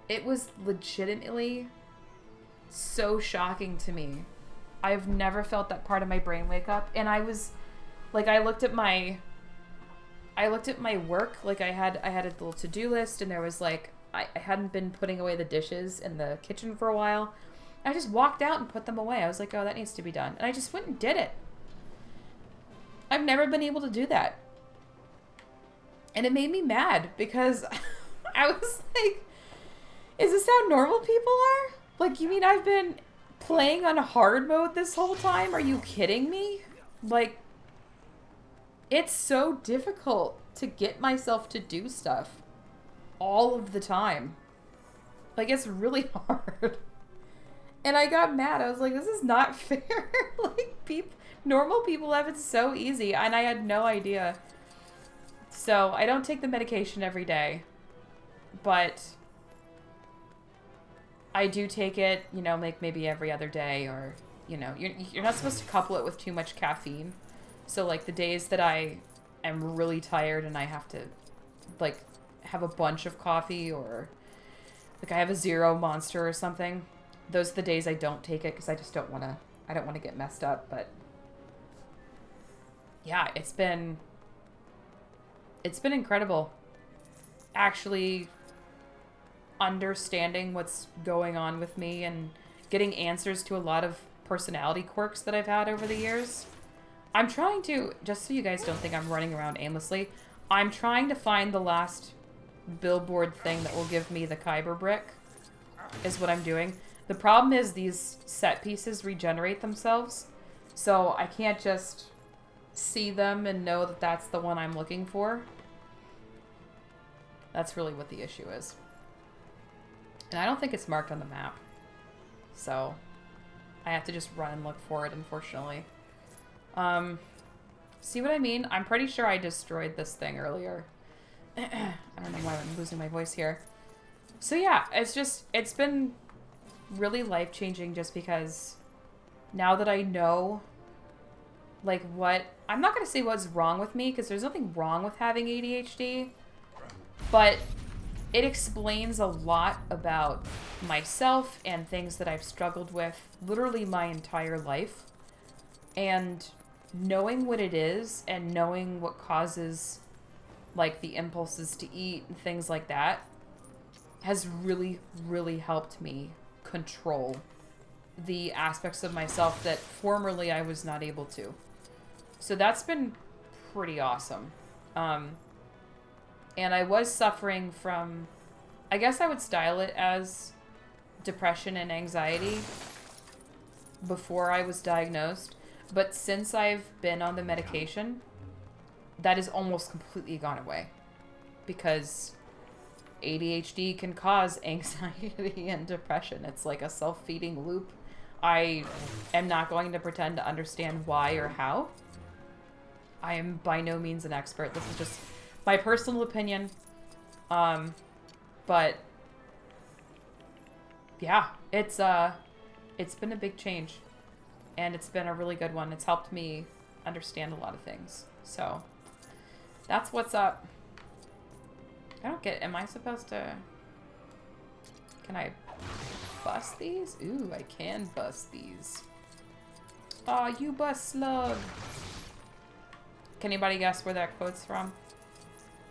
It was legitimately so shocking to me. I've never felt that part of my brain wake up. And I was, like, I looked at my work. Like, I had a little to-do list, and there was, like, I hadn't been putting away the dishes in the kitchen for a while. I just walked out and put them away. I was like, oh, that needs to be done. And I just went and did it. I've never been able to do that. And it made me mad because I was like, is this how normal people are? Like, you mean I've been playing on hard mode this whole time? Are you kidding me? Like, it's so difficult to get myself to do stuff all of the time. Like, it's really hard. And I got mad. I was like, this is not fair. Like, normal people have it so easy. And I had no idea. So, I don't take the medication every day. But I do take it, you know, like maybe every other day. Or, you know, you're not supposed to couple it with too much caffeine. So, like, the days that I am really tired and I have to, like, have a bunch of coffee, or like I have a zero monster or something. Those are the days I don't take it because I just don't want to get messed up. But yeah, it's been incredible actually understanding what's going on with me and getting answers to a lot of personality quirks that I've had over the years. I'm trying to, just so you guys don't think I'm running around aimlessly, I'm trying to find the last billboard thing that will give me the Kyber brick, is what I'm doing. The problem is these set pieces regenerate themselves, so I can't just see them and know that that's the one I'm looking for. That's really what the issue is. And I don't think it's marked on the map, so I have to just run and look for it, unfortunately. See what I mean? I'm pretty sure I destroyed this thing earlier. I don't know why I'm losing my voice here. So yeah, it's been really life-changing just because now that I know, like, what... I'm not going to say what's wrong with me, because there's nothing wrong with having ADHD, but it explains a lot about myself and things that I've struggled with literally my entire life. And knowing what it is and knowing what causes, like, the impulses to eat and things like that has really, really helped me control the aspects of myself that formerly I was not able to. So that's been pretty awesome. And I was suffering from, I guess I would style it as depression and anxiety before I was diagnosed. But since I've been on the medication, that has almost completely gone away. Because ADHD can cause anxiety and depression. It's like a self-feeding loop. I am not going to pretend to understand why or how. I am by no means an expert. This is just my personal opinion. But yeah, it's been a big change. And it's been a really good one. It's helped me understand a lot of things. So that's what's up. I don't get, am I supposed to, can I bust these? Ooh, I can bust these. Aw, you bust slug. Can anybody guess where that quote's from?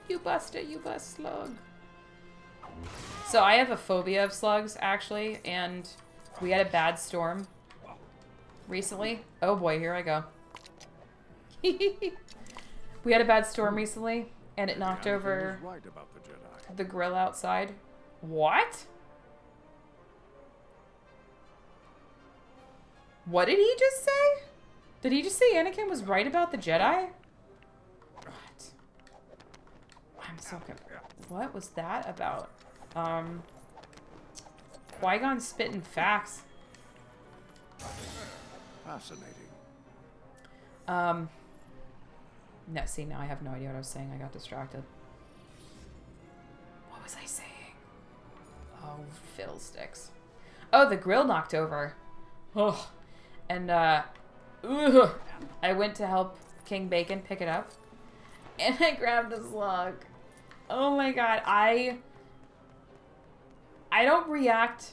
You bust it, you bust slug. So I have a phobia of slugs, actually, and we had a bad storm recently. Oh boy, here I go. We had a bad storm recently, and it knocked over Right about the Jedi. the grill outside. What? What did he just say? Did he just say Anakin was right about the Jedi? What? I'm so confused. What was that about? Qui-Gon spitting facts. Fascinating. No, see, now I have no idea what I was saying. I got distracted. What was I saying? Oh, fiddlesticks. Oh, the grill knocked over. Oh, and, I went to help King Bacon pick it up, and I grabbed a slug. Oh my god, I don't react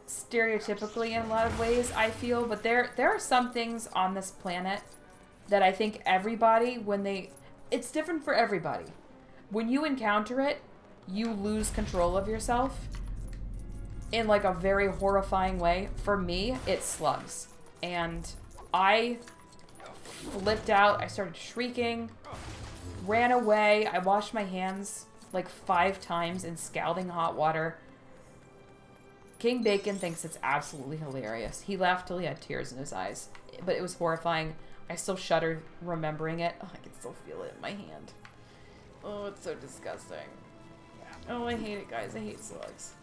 stereotypically in a lot of ways, I feel, but there are some things on this planet that I think everybody, it's different for everybody. When you encounter it, you lose control of yourself in like a very horrifying way. For me, it's slugs. And I flipped out, I started shrieking, ran away, I washed my hands like 5 times in scalding hot water. King Bacon thinks it's absolutely hilarious. He laughed till he had tears in his eyes, but it was horrifying. I still shudder remembering it. Oh, I can still feel it in my hand. Oh, it's so disgusting. Oh, I hate it, guys. I hate slugs.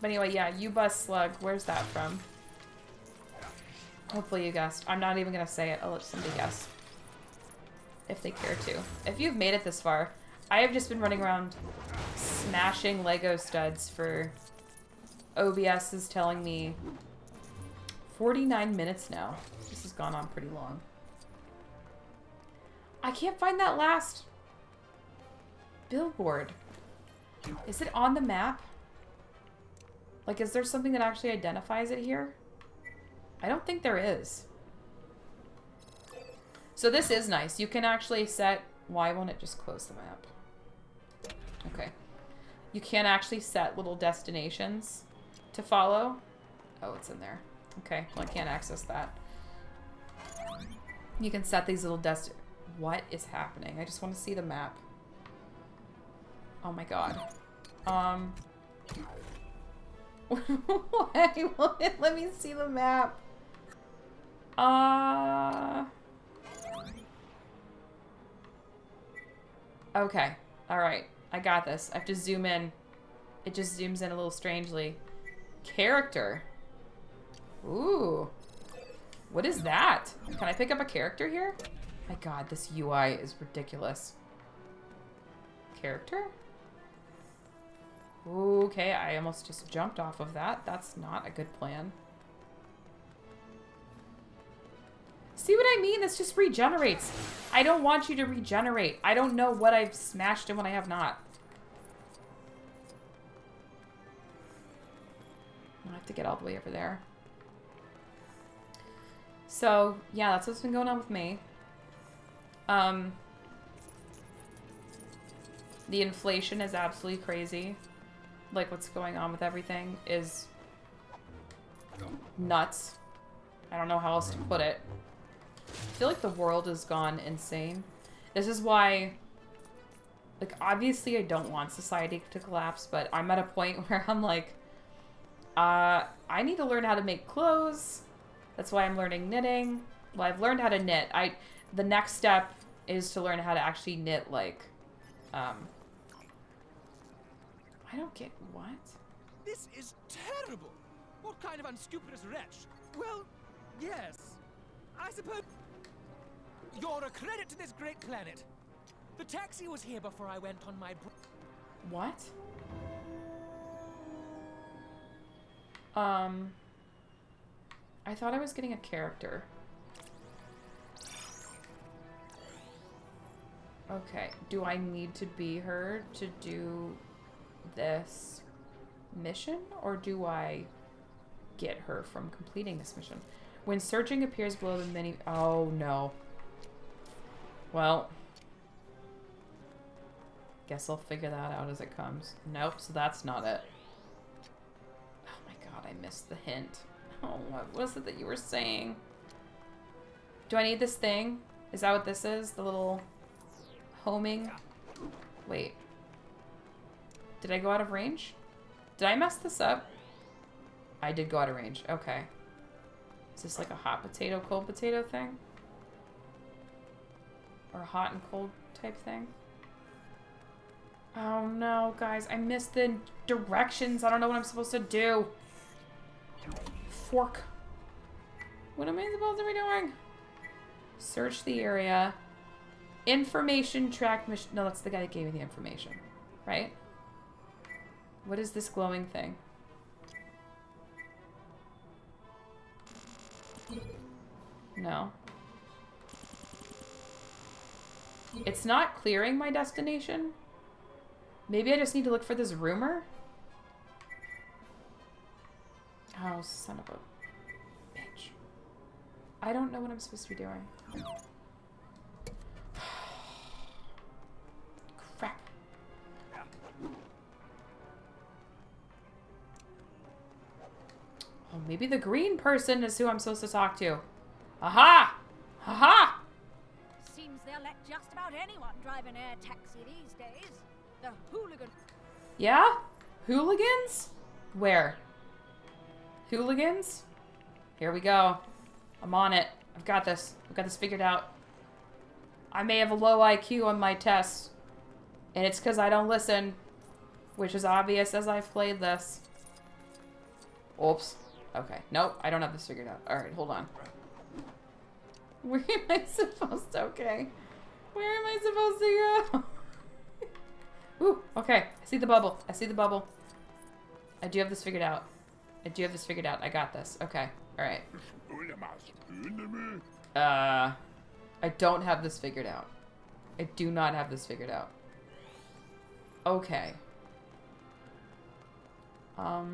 But anyway, yeah, you bust slug. Where's that from? Hopefully you guessed. I'm not even gonna say it. I'll let somebody guess, if they care to. If you've made it this far, I have just been running around smashing Lego studs for... OBS is telling me 49 minutes now. This has gone on pretty long. I can't find that last billboard. Is it on the map? Like, is there something that actually identifies it here? I don't think there is. So this is nice. You can actually set... Why won't it just close the map? Okay. You can actually set little destinations to follow. Oh, it's in there. Okay, well, I can't access that. You can set these little What is happening? I just want to see the map. Oh my god. Why won't it let me see the map? Okay. Alright. I got this. I have to zoom in. It just zooms in a little strangely. Character. Ooh. What is that? Can I pick up a character here? My god, this UI is ridiculous. Character? Okay, I almost just jumped off of that. That's not a good plan. See what I mean? This just regenerates. I don't want you to regenerate. I don't know what I've smashed and what I have not. I have to get all the way over there. So, yeah, that's what's been going on with me. The inflation is absolutely crazy. Like, what's going on with everything is nuts. I don't know how else to put it. I feel like the world has gone insane. This is why, like, obviously I don't want society to collapse, but I'm at a point where I'm like, I need to learn how to make clothes. That's why I'm learning knitting. Well, I've learned how to knit. The next step is to learn how to actually knit, like, I don't get what? This is terrible! What kind of unscrupulous wretch? Well, yes. I suppose you're a credit to this great planet. The taxi was here before I went on my... What? I thought I was getting a character. Okay, do I need to be her to do this mission, or do I get her from completing this mission? When searching appears below the menu... Oh, no. Well. Guess I'll figure that out as it comes. Nope, so that's not it. Oh my god, I missed the hint. Oh, what was it that you were saying? Do I need this thing? Is that what this is? The little homing? Wait. Did I go out of range? Did I mess this up? I did go out of range. Okay. Is this like a hot potato, cold potato thing? Or a hot and cold type thing? Oh no, guys. I missed the directions. I don't know what I'm supposed to do. Fork. What am I supposed to be doing? Search the area. Information track mission. No, that's the guy that gave me the information. Right? What is this glowing thing? No. It's not clearing my destination. Maybe I just need to look for this rumor? Oh, son of a bitch. I don't know what I'm supposed to be doing. Crap. Oh, maybe the green person is who I'm supposed to talk to. Aha! Aha! Seems they'll let just about anyone drive an air taxi these days. The hooligan. Yeah? Hooligans? Where? Hooligans? Here we go. I'm on it. I've got this. I've got this figured out. I may have a low IQ on my tests. And it's because I don't listen. Which is obvious as I've played this. Oops. Okay. Nope. I don't have this figured out. Alright, hold on. Where am I supposed to... Okay. Where am I supposed to go? Ooh, okay. I see the bubble. I see the bubble. I do have this figured out. I do have this figured out. I got this. Okay. Alright. I don't have this figured out. I do not have this figured out. Okay. I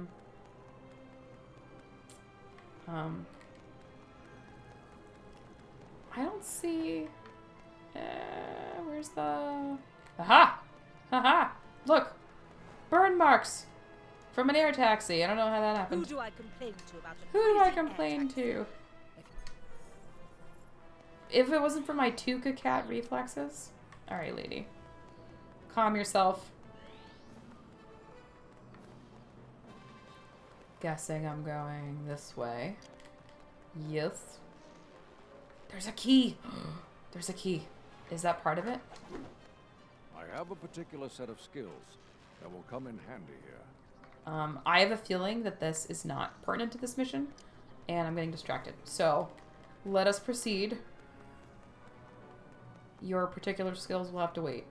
don't see... where's the... Aha! Haha! Look! Burn marks! From an air taxi. I don't know how that happened. Who do I complain to about the Who do I crazy complain air taxi? to? If it wasn't for my Tuca cat reflexes. Alright, lady. Calm yourself. Guessing I'm going this way. Yes. There's a key. There's a key. Is that part of it? I have a particular set of skills that will come in handy here. I have a feeling that this is not pertinent to this mission, and I'm getting distracted. So, let us proceed. Your particular skills will have to wait.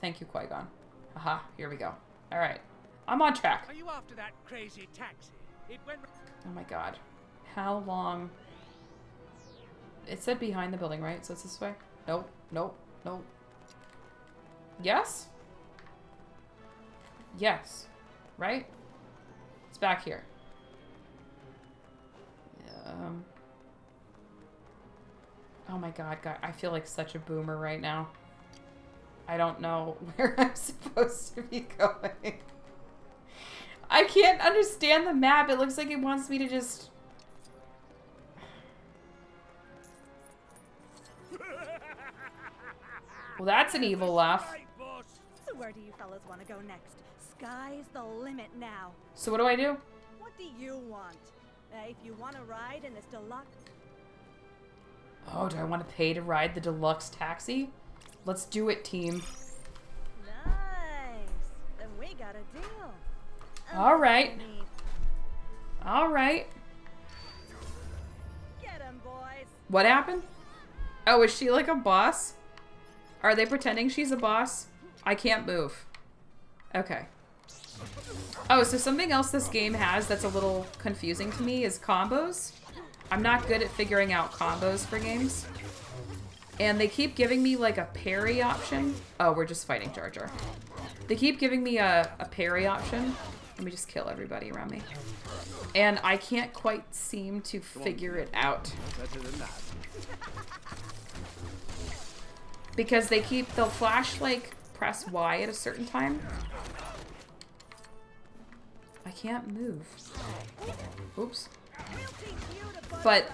Thank you, Qui-Gon. Aha, here we go. Alright. I'm on track. Are you after that crazy taxi? It went... Oh my god. How long... It said behind the building, right? So it's this way? Nope. Nope. Nope. Yes? Yes. Right? It's back here. Oh my god, I feel like such a boomer right now. I don't know where I'm supposed to be going. I can't understand the map. It looks like it wants me to just... Well, that's an evil laugh. So where do you fellas want to go next? Sky's the limit now. So what do I do? What do you want? If you want to ride in this deluxe... Oh, do I want to pay to ride the deluxe taxi? Let's do it, team. Nice. Then we got a deal. All right. All right. Get 'em, boys. What happened? Oh, is she like a boss? Are they pretending she's a boss? I can't move. Okay. Oh, so something else this game has that's a little confusing to me is combos. I'm not good at figuring out combos for games. And they keep giving me like a parry option. Oh, we're just fighting Jar Jar. They keep giving me a parry option. Let me just kill everybody around me. And I can't quite seem to figure it out. Because they'll flash like press Y at a certain time. I can't move. Oops. But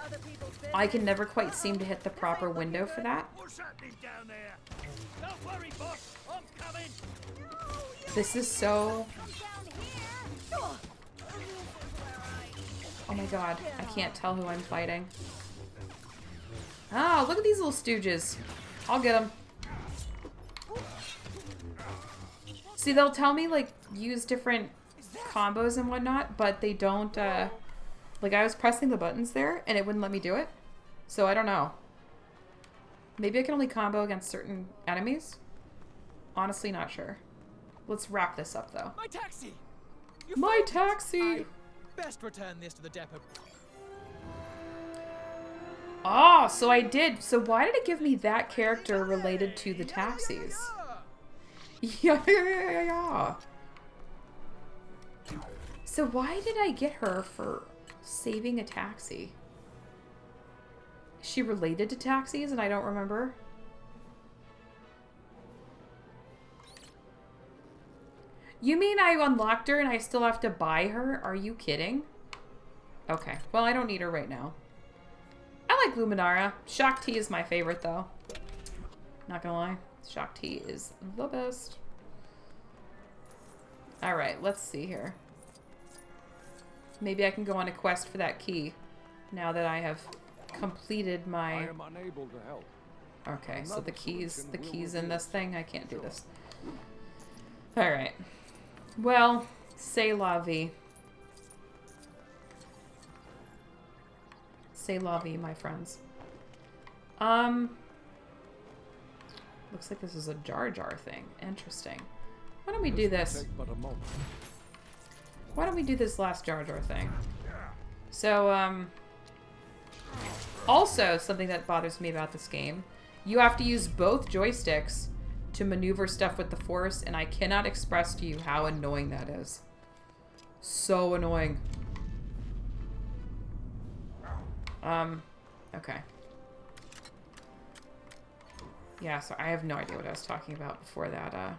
I can never quite seem to hit the proper window for that. What's happening down there? Don't worry, boss. I'm coming. This is so... Oh my god, I can't tell who I'm fighting. Oh, look at these little stooges. I'll get them. See, they'll tell me, like, use different combos and whatnot, but they don't, like, I was pressing the buttons there, and it wouldn't let me do it. So, I don't know. Maybe I can only combo against certain enemies? Honestly, not sure. Let's wrap this up, though. My taxi! My taxi! Best return this to the depot. Oh, so I did. So why did it give me that character related to the taxis? Yeah. So why did I get her for saving a taxi? Is she related to taxis and I don't remember? You mean I unlocked her and I still have to buy her? Are you kidding? Okay. Well, I don't need her right now. I like Luminara. Shock T is my favorite, though. Not gonna lie. Shock T is the best. Alright, let's see here. Maybe I can go on a quest for that key. Now that I have completed my... I am unable to help. Okay, so the keys in this thing? I can't do this. Alright. Well, c'est la vie. C'est la vie, my friends. Looks like this is a Jar Jar thing. Interesting. Why don't we do this? Why don't we do this last Jar Jar thing? So, also, something that bothers me about this game, you have to use both joysticks to maneuver stuff with the Force, and I cannot express to you how annoying that is. So annoying. Okay. Yeah, so I have no idea what I was talking about before that.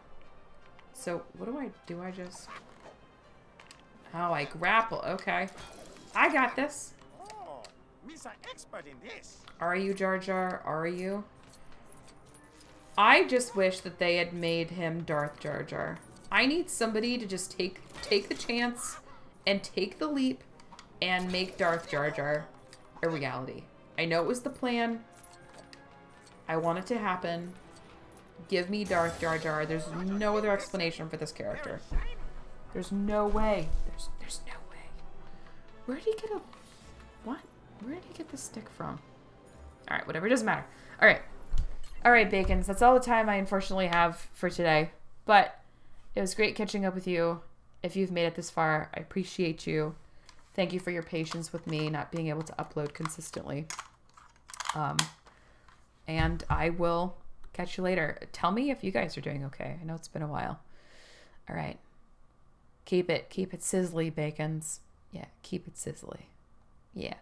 So what do I do? I just... Oh, I grapple. Okay. I got this. Oh, Miss an expert in this. Are you, Jar Jar? Are you? I just wish that they had made him Darth Jar Jar. I need somebody to just take the chance and take the leap and make Darth Jar Jar a reality. I know it was the plan. I want it to happen. Give me Darth Jar Jar. There's no other explanation for this character. There's no way. There's no way. Where did he get a... What? Where did he get the stick from? Alright, whatever. It doesn't matter. Alright. Alright, Bacons. That's all the time I unfortunately have for today. But it was great catching up with you. If you've made it this far, I appreciate you. Thank you for your patience with me not being able to upload consistently. And I will catch you later. Tell me if you guys are doing okay. I know it's been a while. All right. Keep it sizzly, Bacons. Yeah, keep it sizzly. Yeah.